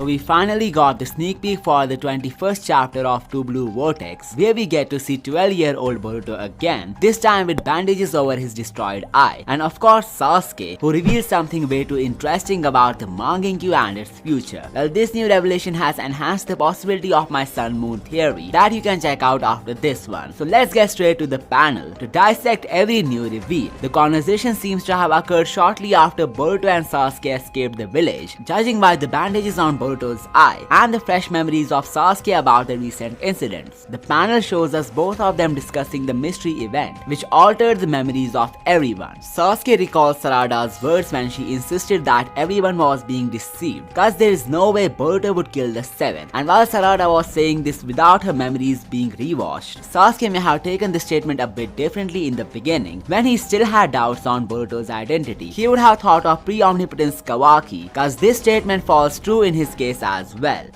So we finally got the sneak peek for the 21st chapter of Two Blue Vortex, where we get to see 12-year-old Boruto again, this time with bandages over his destroyed eye, and of course Sasuke, who reveals something way too interesting about the MANGEKYO and its future. Well, this new revelation has enhanced the possibility of my Sun Moon theory that you can check out after this one. So let's get straight to the panel to dissect every new reveal. The conversation seems to have occurred shortly after Boruto and Sasuke escaped the village, judging by the bandages on Boruto's eye and the fresh memories of Sasuke about the recent incidents. The panel shows us both of them discussing the mystery event, which altered the memories of everyone. Sasuke recalls Sarada's words when she insisted that everyone was being deceived, cause there is no way Boruto would kill the seven. And while Sarada was saying this without her memories being rewatched, Sasuke may have taken the statement a bit differently in the beginning, when he still had doubts on Boruto's identity. He would have thought of pre-omnipotence Kawaki, cause this statement falls true in his case as well,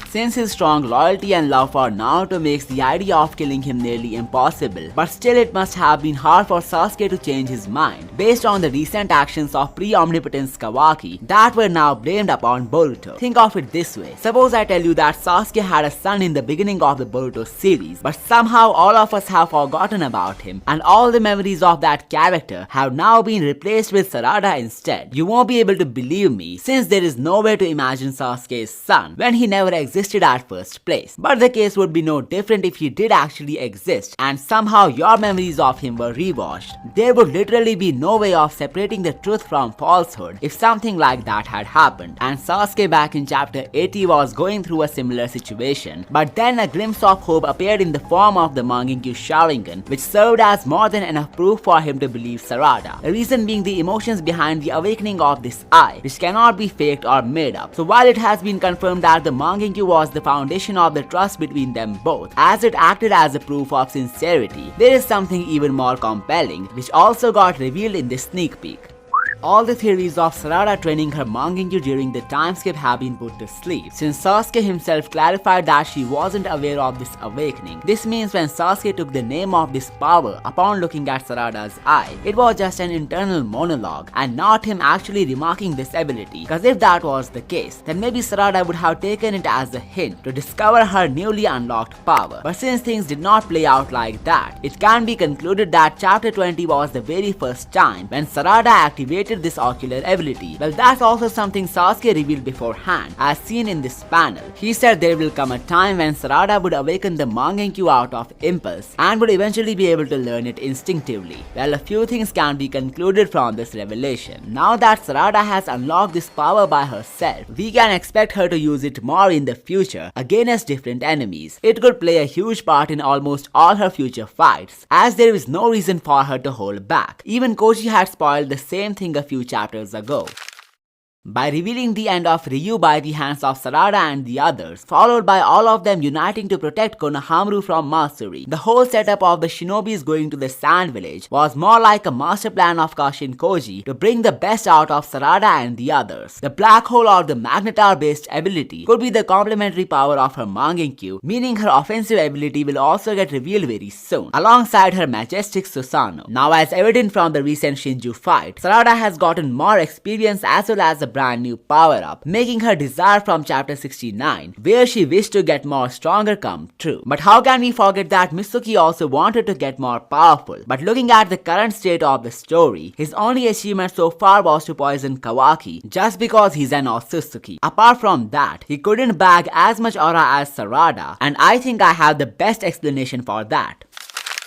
since his strong loyalty and love for Naruto makes the idea of killing him nearly impossible. But still, it must have been hard for Sasuke to change his mind based on the recent actions of pre-omnipotence Kawaki that were now blamed upon Boruto. Think of it this way: suppose I tell you that Sasuke had a son in the beginning of the Boruto series, but somehow all of us have forgotten about him and all the memories of that character have now been replaced with Sarada instead. You won't be able to believe me, since there is no way to imagine Sasuke's son when he never existed at first place. But the case would be no different if he did actually exist and somehow your memories of him were rewatched. There would literally be no way of separating the truth from falsehood if something like that had happened. And Sasuke back in chapter 80 was going through a similar situation, but then a glimpse of hope appeared in the form of the MANGEKYO Sharingan, which served as more than enough proof for him to believe Sarada. The reason being the emotions behind the awakening of this eye, which cannot be faked or made up. So while it has been confirmed that the MANGEKYO was the foundation of the trust between them both, as it acted as a proof of sincerity, there is something even more compelling, which also got revealed in this sneak peek. All the theories of Sarada training her MANGEKYO during the time skip have been put to sleep, since Sasuke himself clarified that she wasn't aware of this awakening. This means when Sasuke took the name of this power upon looking at Sarada's eye, it was just an internal monologue and not him actually remarking this ability, cause if that was the case, then maybe Sarada would have taken it as a hint to discover her newly unlocked power. But since things did not play out like that, it can be concluded that chapter 20 was the very first time when Sarada activated this ocular ability. Well, that's also something Sasuke revealed beforehand, as seen in this panel. He said there will come a time when Sarada would awaken the MANGEKYO out of impulse and would eventually be able to learn it instinctively. Well, a few things can be concluded from this revelation. Now that Sarada has unlocked this power by herself, we can expect her to use it more in the future against different enemies. It could play a huge part in almost all her future fights, as there is no reason for her to hold back. Even Koji had spoiled the same thing a few chapters ago by revealing the end of Ryu by the hands of Sarada and the others, followed by all of them uniting to protect Konohamaru from Matsuri. The whole setup of the shinobis going to the Sand Village was more like a master plan of Kashin Koji to bring the best out of Sarada and the others. The black hole or the magnetar based ability could be the complementary power of her MANGEKYO, meaning her offensive ability will also get revealed very soon, alongside her majestic Susanoo. Now, as evident from the recent Shinju fight, Sarada has gotten more experience as well as a brand new power-up, making her desire from chapter 69, where she wished to get more stronger, come true. But how can we forget that Mitsuki also wanted to get more powerful? But looking at the current state of the story, his only achievement so far was to poison Kawaki just because he's an Otsutsuki. Apart from that, he couldn't bag as much aura as Sarada, and I think I have the best explanation for that.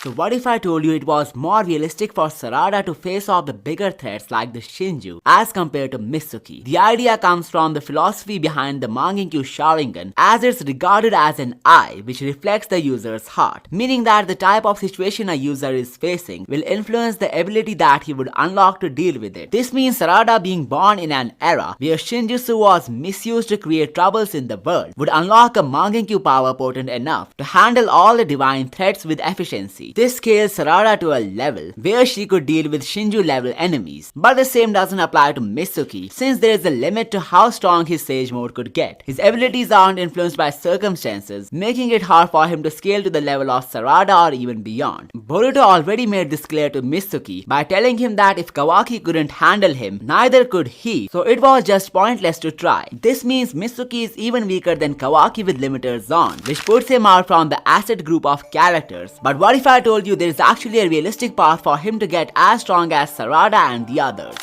So what if I told you it was more realistic for Sarada to face off the bigger threats like the Shinju as compared to Mitsuki? The idea comes from the philosophy behind the MANGEKYO Sharingan, as it's regarded as an eye which reflects the user's heart, meaning that the type of situation a user is facing will influence the ability that he would unlock to deal with it. This means Sarada, being born in an era where Shinjutsu was misused to create troubles in the world, would unlock a MANGEKYO power potent enough to handle all the divine threats with efficiency. Mitsuki. This scales Sarada to a level where she could deal with Shinju level enemies. But the same doesn't apply to Mitsuki, since there is a limit to how strong his Sage mode could get. His abilities aren't influenced by circumstances, making it hard for him to scale to the level of Sarada or even beyond. Boruto already made this clear to Mitsuki by telling him that if Kawaki couldn't handle him, neither could he, so it was just pointless to try. This means Mitsuki is even weaker than Kawaki with limiters on, which puts him out from the asset group of characters. But what if I told you there is actually a realistic path for him to get as strong as Sarada and the others?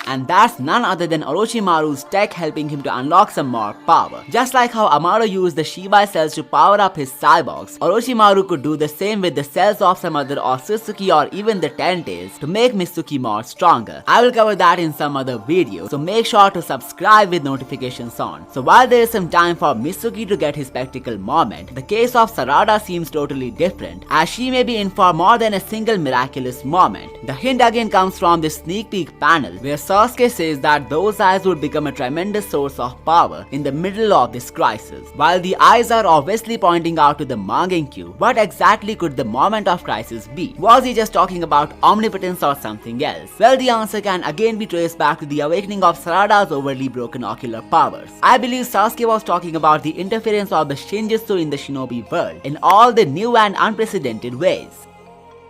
And that's none other than Orochimaru's tech helping him to unlock some more power. Just like how Amaro used the Shibai cells to power up his cyborgs, Orochimaru could do the same with the cells of some other Otsutsuki or even the Ten-Tails to make Mitsuki more stronger. I will cover that in some other video, so make sure to subscribe with notifications on. So while there is some time for Mitsuki to get his spectacle moment, the case of Sarada seems totally different, as she may be in for more than a single miraculous moment. The hint again comes from this sneak peek panel where Sasuke says that those eyes would become a tremendous source of power in the middle of this crisis. While the eyes are obviously pointing out to the MANGEKYO, what exactly could the moment of crisis be? Was he just talking about omnipotence or something else? Well, the answer can again be traced back to the awakening of Sarada's overly broken ocular powers. I believe Sasuke was talking about the interference of the Shinjutsu in the shinobi world in all the new and unprecedented ways.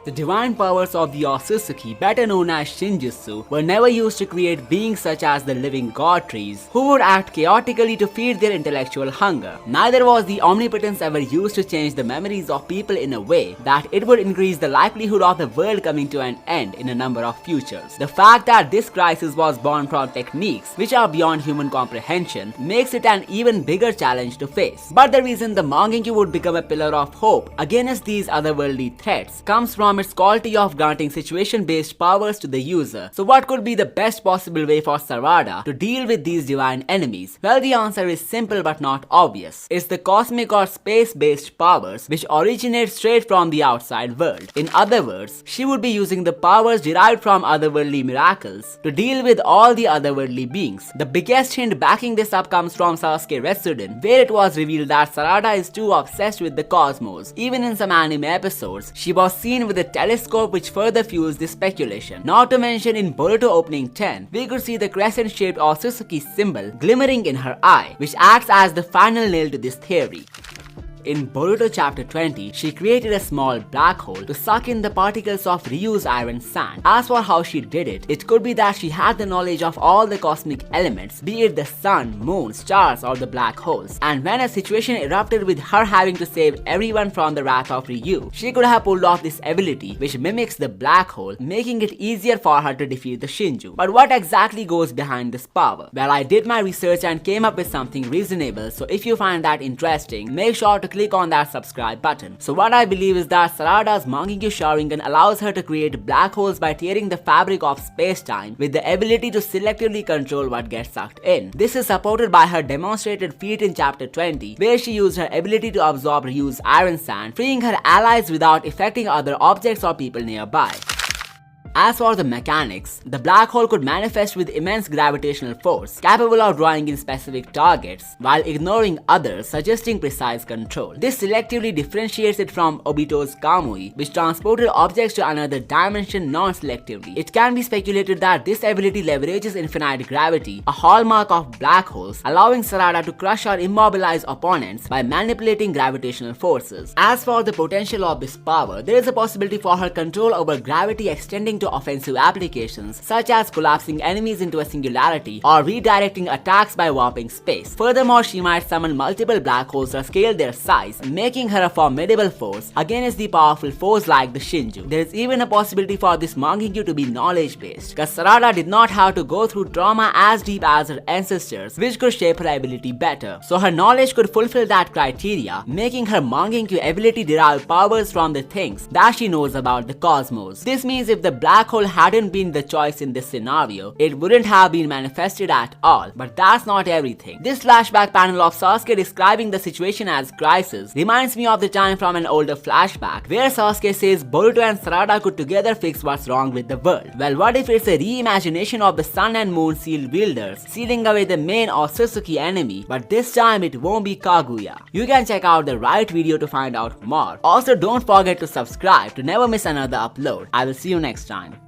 The divine powers of the Otsutsuki, better known as Shinjutsu, were never used to create beings such as the living god trees, who would act chaotically to feed their intellectual hunger. Neither was the omnipotence ever used to change the memories of people in a way that it would increase the likelihood of the world coming to an end in a number of futures. The fact that this crisis was born from techniques which are beyond human comprehension makes it an even bigger challenge to face. But the reason the MANGEKYO would become a pillar of hope against these otherworldly threats comes from its quality of granting situation-based powers to the user. So what could be the best possible way for Sarada to deal with these divine enemies? Well, the answer is simple but not obvious. It's the cosmic or space-based powers which originate straight from the outside world. In other words, she would be using the powers derived from otherworldly miracles to deal with all the otherworldly beings. The biggest hint backing this up comes from Sasuke Retsuden, where it was revealed that Sarada is too obsessed with the cosmos. Even in some anime episodes, she was seen with a telescope, which further fuels this speculation. Not to mention in Boruto opening 10, we could see the crescent-shaped Otsutsuki symbol glimmering in her eye, which acts as the final nail to this theory. In Boruto chapter 20, she created a small black hole to suck in the particles of Ryu's iron sand. As for how she did it, it could be that she had the knowledge of all the cosmic elements, be it the sun, moon, stars or the black holes. And when a situation erupted with her having to save everyone from the wrath of Ryu, she could have pulled off this ability which mimics the black hole, making it easier for her to defeat the Shinju. But what exactly goes behind this power? Well, I did my research and came up with something reasonable, so if you find that interesting, make sure to click on that subscribe button. So what I believe is that Sarada's MANGEKYO Sharingan allows her to create black holes by tearing the fabric of space-time with the ability to selectively control what gets sucked in. This is supported by her demonstrated feat in chapter 20, where she used her ability to absorb Ryu's iron sand, freeing her allies without affecting other objects or people nearby. As for the mechanics, the black hole could manifest with immense gravitational force, capable of drawing in specific targets, while ignoring others, suggesting precise control. This selectively differentiates it from Obito's Kamui, which transported objects to another dimension non-selectively. It can be speculated that this ability leverages infinite gravity, a hallmark of black holes, allowing Sarada to crush or immobilize opponents by manipulating gravitational forces. As for the potential of this power, there is a possibility for her control over gravity extending to offensive applications, such as collapsing enemies into a singularity or redirecting attacks by warping space. Furthermore, she might summon multiple black holes or scale their size, making her a formidable force against the powerful foes like the Shinju. There is even a possibility for this MANGEKYO to be knowledge-based, because Sarada did not have to go through trauma as deep as her ancestors, which could shape her ability better. So her knowledge could fulfill that criteria, making her MANGEKYO ability derive powers from the things that she knows about the cosmos. This means if the black hole hadn't been the choice in this scenario, it wouldn't have been manifested at all. But that's not everything. This flashback panel of Sasuke describing the situation as crisis reminds me of the time from an older flashback where Sasuke says Boruto and Sarada could together fix what's wrong with the world. Well, what if it's a reimagination of the sun and moon shield wielders sealing away the main Otsutsuki enemy, but this time it won't be Kaguya? You can check out the right video to find out more. Also, don't forget to subscribe to never miss another upload. I will see you next time.